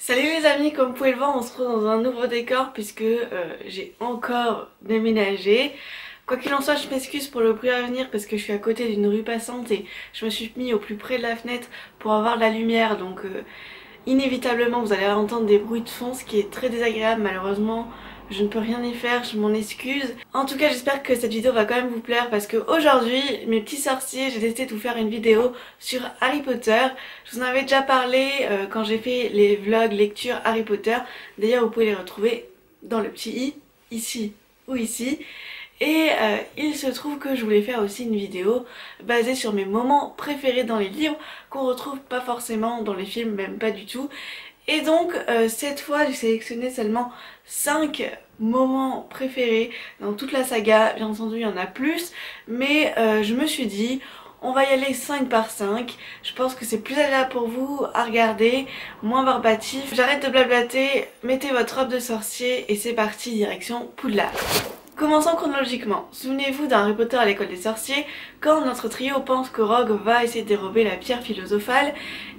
Salut les amis, comme vous pouvez le voir, on se retrouve dans un nouveau décor puisque j'ai encore déménagé. Quoi qu'il en soit, je m'excuse pour le bruit à venir parce que je suis à côté d'une rue passante et je me suis mis au plus près de la fenêtre pour avoir de la lumière. Donc inévitablement vous allez entendre des bruits de fond, ce qui est très désagréable. Malheureusement, je ne peux rien y faire, je m'en excuse. En tout cas, j'espère que cette vidéo va quand même vous plaire parce que aujourd'hui, mes petits sorciers, j'ai décidé de vous faire une vidéo sur Harry Potter. Je vous en avais déjà parlé quand j'ai fait les vlogs lecture Harry Potter. D'ailleurs, vous pouvez les retrouver dans le petit i, ici ou ici. Et il se trouve que je voulais faire aussi une vidéo basée sur mes moments préférés dans les livres qu'on retrouve pas forcément dans les films, même pas du tout. Et donc cette fois j'ai sélectionné seulement 5 moments préférés dans toute la saga. Bien entendu il y en a plus, mais je me suis dit on va y aller 5 par 5. Je pense que c'est plus agréable pour vous à regarder, moins barbatif. J'arrête de blablater, mettez votre robe de sorcier et c'est parti direction Poudlard. Commençons chronologiquement. Souvenez-vous d'un Harry Potter à l'école des sorciers, quand notre trio pense que Rogue va essayer de dérober la pierre philosophale,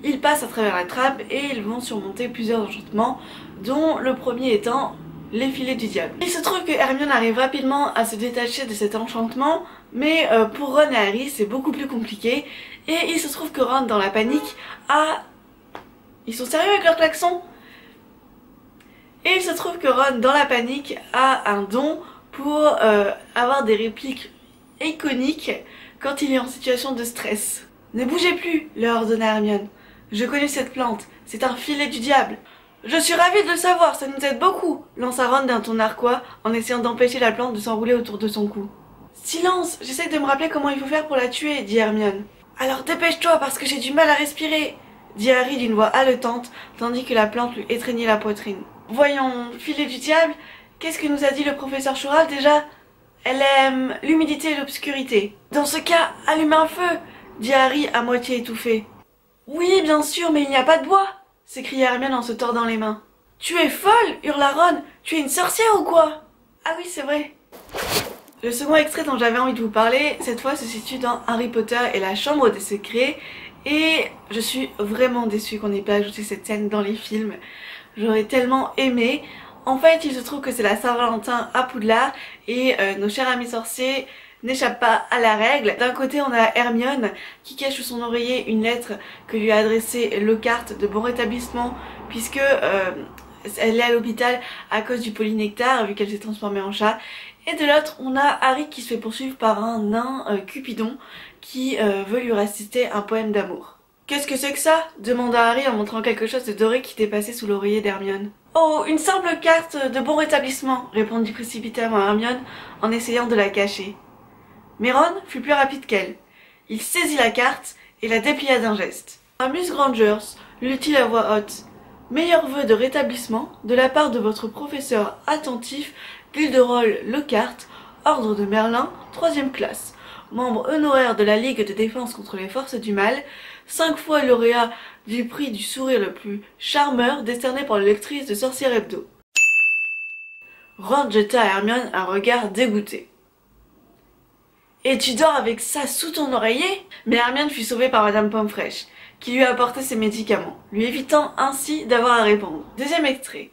ils passent à travers la trappe et ils vont surmonter plusieurs enchantements, dont le premier étant les filets du diable. Il se trouve que Hermione arrive rapidement à se détacher de cet enchantement, mais pour Ron et Harry c'est beaucoup plus compliqué, et il se trouve que Ron dans la panique a... Ils sont sérieux avec leur klaxon? Et il se trouve que Ron dans la panique a un don pour avoir des répliques iconiques quand il est en situation de stress. Ne bougez plus, leur ordonna Hermione. Je connais cette plante, c'est un filet du diable. Je suis ravie de le savoir, ça nous aide beaucoup, lança Ron d'un ton narquois en essayant d'empêcher la plante de s'enrouler autour de son cou. Silence, j'essaie de me rappeler comment il faut faire pour la tuer, dit Hermione. Alors dépêche-toi parce que j'ai du mal à respirer, dit Harry d'une voix haletante tandis que la plante lui étreignait la poitrine. Voyons, filet du diable, qu'est-ce que nous a dit le professeur Choral déjà? Elle aime l'humidité et l'obscurité. Dans ce cas, allume un feu, dit Harry à moitié étouffé. Oui, bien sûr, mais il n'y a pas de bois, s'écria Hermione en se tordant les mains. Tu es folle, hurla Ron, tu es une sorcière ou quoi? Ah oui, c'est vrai. Le second extrait dont j'avais envie de vous parler, cette fois se situe dans Harry Potter et la Chambre des Secrets, et je suis vraiment déçue qu'on n'ait pas ajouté cette scène dans les films. J'aurais tellement aimé. En fait, il se trouve que c'est la Saint-Valentin à Poudlard et nos chers amis sorciers n'échappent pas à la règle. D'un côté, on a Hermione qui cache sous son oreiller une lettre que lui a adressée Lockhart de bon rétablissement puisque elle est à l'hôpital à cause du polynectar vu qu'elle s'est transformée en chat. Et de l'autre, on a Harry qui se fait poursuivre par un nain Cupidon qui veut lui réciter un poème d'amour. Qu'est-ce que c'est que ça? Demanda Harry en montrant quelque chose de doré qui dépassait sous l'oreiller d'Hermione. Oh, une simple carte de bon rétablissement, répondit précipitamment Hermione en essayant de la cacher. Mais Ron fut plus rapide qu'elle. Il saisit la carte et la déplia d'un geste. Miss Grangers, lut-il à voix haute. Meilleurs vœux de rétablissement de la part de votre professeur attentif, Gilderoy Lockhart, ordre de Merlin, 3e classe. Membre honoraire de la Ligue de défense contre les forces du mal, 5 fois lauréat du prix du sourire le plus charmeur décerné par la lectrice de Sorcière Hebdo. Ron jeta à Hermione un regard dégoûté. « Et tu dors avec ça sous ton oreiller ?» Mais Hermione fut sauvée par Madame Pomme-Fraîche, qui lui apportait ses médicaments, lui évitant ainsi d'avoir à répondre. Deuxième extrait.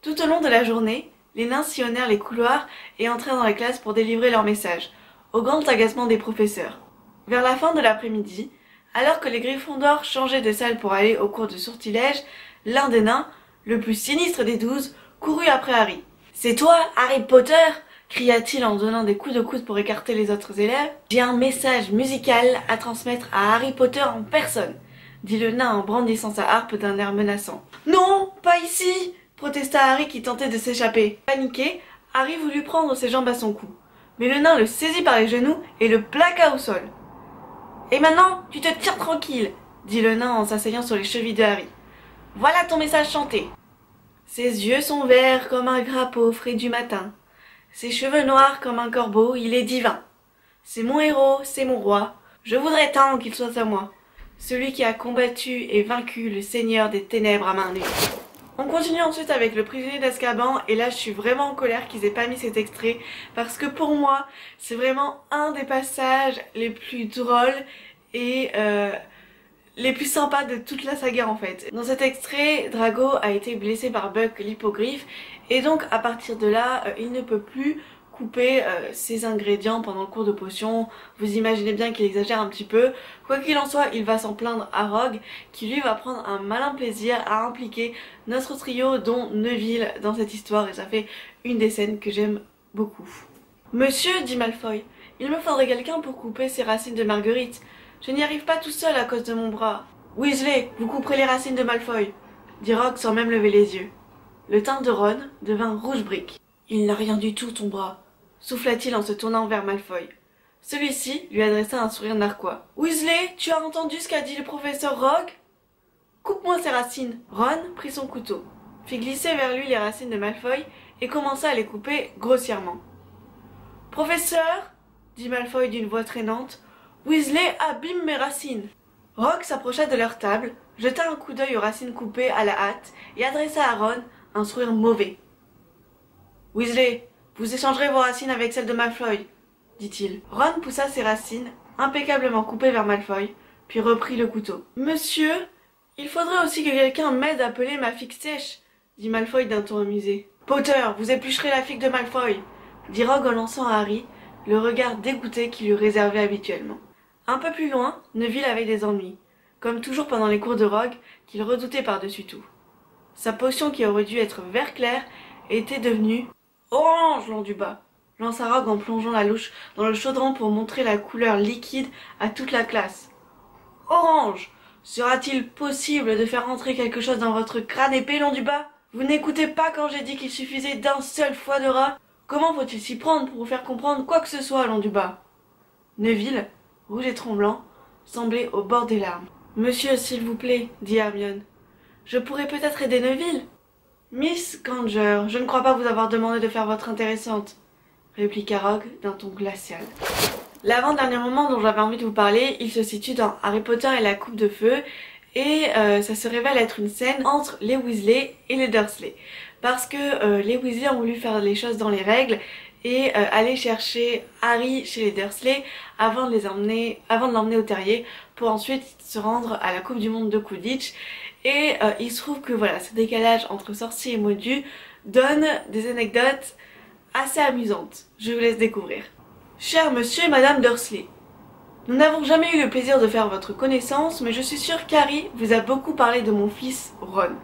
Tout au long de la journée, les nains sillonnèrent les couloirs et entrèrent dans la classe pour délivrer leur message, au grand agacement des professeurs. Vers la fin de l'après-midi, alors que les Gryffondors changeaient de salle pour aller au cours de sortilège, l'un des nains, le plus sinistre des 12, courut après Harry. « C'est toi, Harry Potter !» cria-t-il en donnant des coups de coude pour écarter les autres élèves. « J'ai un message musical à transmettre à Harry Potter en personne !» dit le nain en brandissant sa harpe d'un air menaçant. « Non, pas ici !» protesta Harry qui tentait de s'échapper. Paniqué, Harry voulut prendre ses jambes à son cou. Mais le nain le saisit par les genoux et le plaqua au sol. « Et maintenant, tu te tires tranquille !» dit le nain en s'asseyant sur les chevilles de Harry. « Voilà ton message chanté. Ses yeux sont verts comme un crapaud frais du matin. Ses cheveux noirs comme un corbeau, il est divin. C'est mon héros, c'est mon roi. Je voudrais tant qu'il soit à moi. Celui qui a combattu et vaincu le seigneur des ténèbres à main nue. » On continue ensuite avec le prisonnier d'Azkaban et là je suis vraiment en colère qu'ils aient pas mis cet extrait parce que pour moi c'est vraiment un des passages les plus drôles et les plus sympas de toute la saga en fait. Dans cet extrait, Drago a été blessé par Buck l'hippogriffe et donc à partir de là, il ne peut plus couper ses ingrédients pendant le cours de potion. Vous imaginez bien qu'il exagère un petit peu. Quoi qu'il en soit, il va s'en plaindre à Rogue qui lui va prendre un malin plaisir à impliquer notre trio dont Neville dans cette histoire et ça fait une des scènes que j'aime beaucoup. Monsieur, dit Malfoy, il me faudrait quelqu'un pour couper ces racines de marguerite. Je n'y arrive pas tout seul à cause de mon bras. Weasley, vous couperez les racines de Malfoy, dit Rogue sans même lever les yeux. Le teint de Ron devint rouge brique. Il n'a rien du tout, ton bras, souffla-t-il en se tournant vers Malfoy. Celui-ci lui adressa un sourire narquois. Weasley, tu as entendu ce qu'a dit le professeur Rogue? Coupe-moi ces racines. Ron prit son couteau, fit glisser vers lui les racines de Malfoy et commença à les couper grossièrement. Professeur, dit Malfoy d'une voix traînante, Weasley abîme mes racines. Rogue s'approcha de leur table, jeta un coup d'œil aux racines coupées à la hâte et adressa à Ron un sourire mauvais. Weasley, vous échangerez vos racines avec celles de Malfoy, dit-il. Ron poussa ses racines, impeccablement coupées vers Malfoy, puis reprit le couteau. Monsieur, il faudrait aussi que quelqu'un m'aide à peler ma figue sèche, dit Malfoy d'un ton amusé. Potter, vous éplucherez la figue de Malfoy, dit Rogue en lançant à Harry le regard dégoûté qu'il lui réservait habituellement. Un peu plus loin, Neville avait des ennuis, comme toujours pendant les cours de Rogue, qu'il redoutait par-dessus tout. Sa potion qui aurait dû être vert clair était devenue orange long du bas, lança Rogue en plongeant la louche dans le chaudron pour montrer la couleur liquide à toute la classe. Orange! Sera-t-il possible de faire entrer quelque chose dans votre crâne épais long du bas? Vous n'écoutez pas quand j'ai dit qu'il suffisait d'un seul foie de rat? Comment faut-il s'y prendre pour vous faire comprendre quoi que ce soit long du bas? Neville, rouge et tremblant, semblait au bord des larmes. Monsieur, s'il vous plaît, dit Hermione. Je pourrais peut-être aider Neville. Miss Granger, je ne crois pas vous avoir demandé de faire votre intéressante, répliqua Rogue d'un ton glacial. L'avant-dernier moment dont j'avais envie de vous parler, il se situe dans Harry Potter et la Coupe de Feu, et ça se révèle être une scène entre les Weasley et les Dursley. Parce que les Weasley ont voulu faire les choses dans les règles et aller chercher Harry chez les Dursley avant de l'emmener au terrier pour ensuite se rendre à la Coupe du Monde de Quidditch. Et il se trouve que voilà, ce décalage entre sorcier et moldus donne des anecdotes assez amusantes. Je vous laisse découvrir. Cher monsieur et madame Dursley, nous n'avons jamais eu le plaisir de faire votre connaissance, mais je suis sûre qu'Harry vous a beaucoup parlé de mon fils Ron.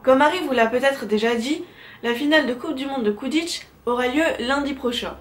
Comme Harry vous l'a peut-être déjà dit, la finale de Coupe du Monde de Quidditch aura lieu lundi prochain.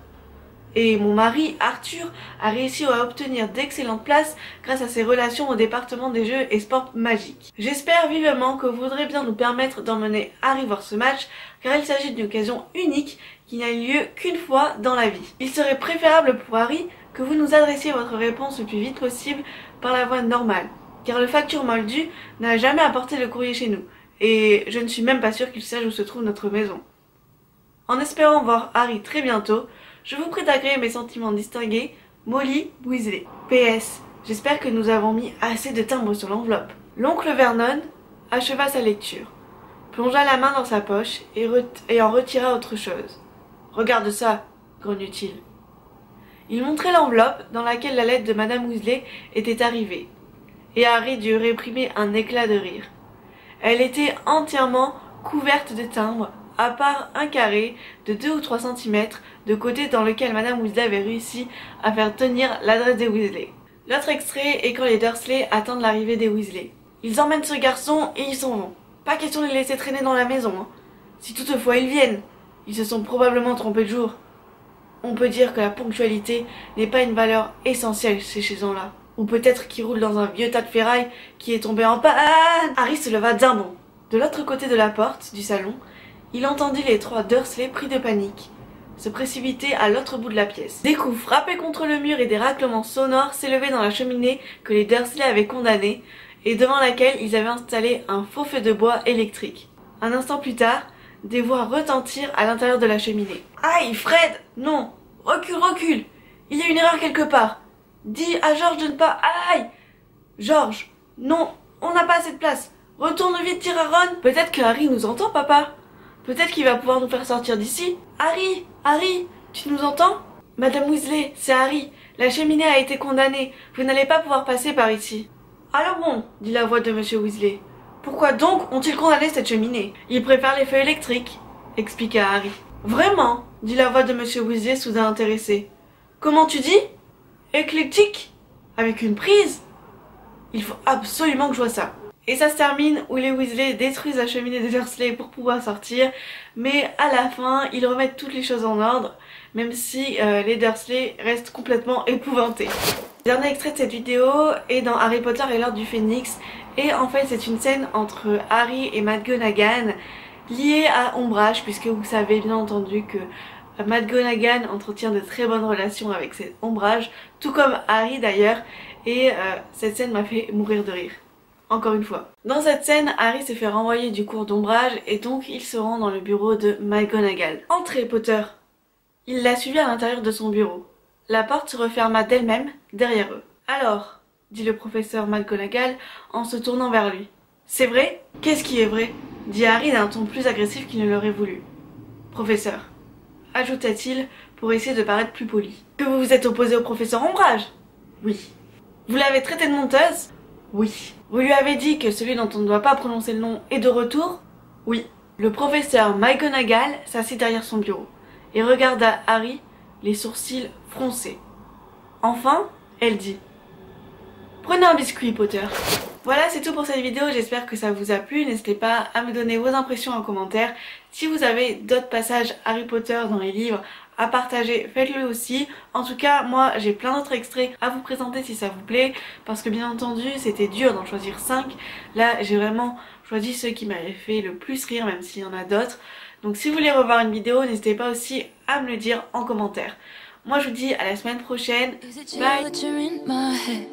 Et mon mari, Arthur, a réussi à obtenir d'excellentes places grâce à ses relations au département des jeux et sports magiques. J'espère vivement que vous voudrez bien nous permettre d'emmener Harry voir ce match, car il s'agit d'une occasion unique qui n'a eu lieu qu'une fois dans la vie. Il serait préférable pour Harry que vous nous adressiez votre réponse le plus vite possible par la voie normale, car le facteur moldu n'a jamais apporté le courrier chez nous, et je ne suis même pas sûre qu'il sache où se trouve notre maison. En espérant voir Harry très bientôt, je vous prie d'agréer mes sentiments distingués, Molly Weasley. PS, j'espère que nous avons mis assez de timbres sur l'enveloppe. L'oncle Vernon acheva sa lecture, plongea la main dans sa poche et en retira autre chose. Regarde ça, grogna-t-il. Il montrait l'enveloppe dans laquelle la lettre de Madame Weasley était arrivée, et Harry dut réprimer un éclat de rire. Elle était entièrement couverte de timbres, à part un carré de 2 ou 3 cm de côté dans lequel Madame Weasley avait réussi à faire tenir l'adresse des Weasley. L'autre extrait est quand les Dursley attendent l'arrivée des Weasley. Ils emmènent ce garçon et ils s'en vont. Pas question de les laisser traîner dans la maison, hein. Si toutefois ils viennent, ils se sont probablement trompés de jour. On peut dire que la ponctualité n'est pas une valeur essentielle chez ces gens-là. Ou peut-être qu'ils roulent dans un vieux tas de ferraille qui est tombé en panne. Harry se leva d'un bond. De l'autre côté de la porte du salon, il entendit les 3 Dursley pris de panique se précipiter à l'autre bout de la pièce. Des coups frappés contre le mur et des raclements sonores s'élevaient dans la cheminée que les Dursley avaient condamnée et devant laquelle ils avaient installé un faux feu de bois électrique. Un instant plus tard, des voix retentirent à l'intérieur de la cheminée. « Aïe, Fred! Non! Recule, recule! Il y a une erreur quelque part! Dis à George de ne pas... Aïe! George! Non! On n'a pas assez de place! Retourne vite, tire à Ron! Peut-être que Harry nous entend, papa! Peut-être qu'il va pouvoir nous faire sortir d'ici! Harry! Harry! Tu nous entends? Madame Weasley, c'est Harry! La cheminée a été condamnée! Vous n'allez pas pouvoir passer par ici! Alors bon, dit la voix de Monsieur Weasley. Pourquoi donc ont-ils condamné cette cheminée? Ils préfèrent les feux électriques, expliqua Harry. Vraiment, dit la voix de Monsieur Weasley soudain intéressé. Comment tu dis? Éclectique? Avec une prise? Il faut absolument que je vois ça. Et ça se termine où les Weasley détruisent la cheminée des Dursley pour pouvoir sortir, mais à la fin, ils remettent toutes les choses en ordre, même si les Dursley restent complètement épouvantés. Le dernier extrait de cette vidéo est dans Harry Potter et l'Ordre du Phénix, et en fait c'est une scène entre Harry et McGonagall liée à Ombrage, puisque vous savez bien entendu que McGonagall entretient de très bonnes relations avec cette Ombrage, tout comme Harry d'ailleurs, et cette scène m'a fait mourir de rire. Encore une fois. Dans cette scène, Harry se fait renvoyer du cours d'Ombrage et donc il se rend dans le bureau de McGonagall. Entrez, Potter. Il l'a suivi à l'intérieur de son bureau. La porte se referma d'elle-même derrière eux. Alors, dit le professeur McGonagall en se tournant vers lui. C'est vrai? Qu'est-ce qui est vrai? Dit Harry d'un ton plus agressif qu'il ne l'aurait voulu. Professeur, ajouta-t-il pour essayer de paraître plus poli. Que vous vous êtes opposé au professeur Ombrage? Oui. Vous l'avez traité de menteuse? Oui. Vous lui avez dit que celui dont on ne doit pas prononcer le nom est de retour? Oui. Le professeur McGonagall s'assit derrière son bureau et regarda Harry, les sourcils froncés. Enfin, elle dit: prenez un biscuit, Potter. Voilà, c'est tout pour cette vidéo, j'espère que ça vous a plu. N'hésitez pas à me donner vos impressions en commentaire. Si vous avez d'autres passages Harry Potter dans les livres à partager, faites-le aussi. En tout cas, moi j'ai plein d'autres extraits à vous présenter si ça vous plaît, parce que bien entendu c'était dur d'en choisir 5. Là j'ai vraiment choisi ceux qui m'avaient fait le plus rire, même s'il y en a d'autres. Donc si vous voulez revoir une vidéo, n'hésitez pas aussi à me le dire en commentaire. Moi je vous dis à la semaine prochaine. Bye.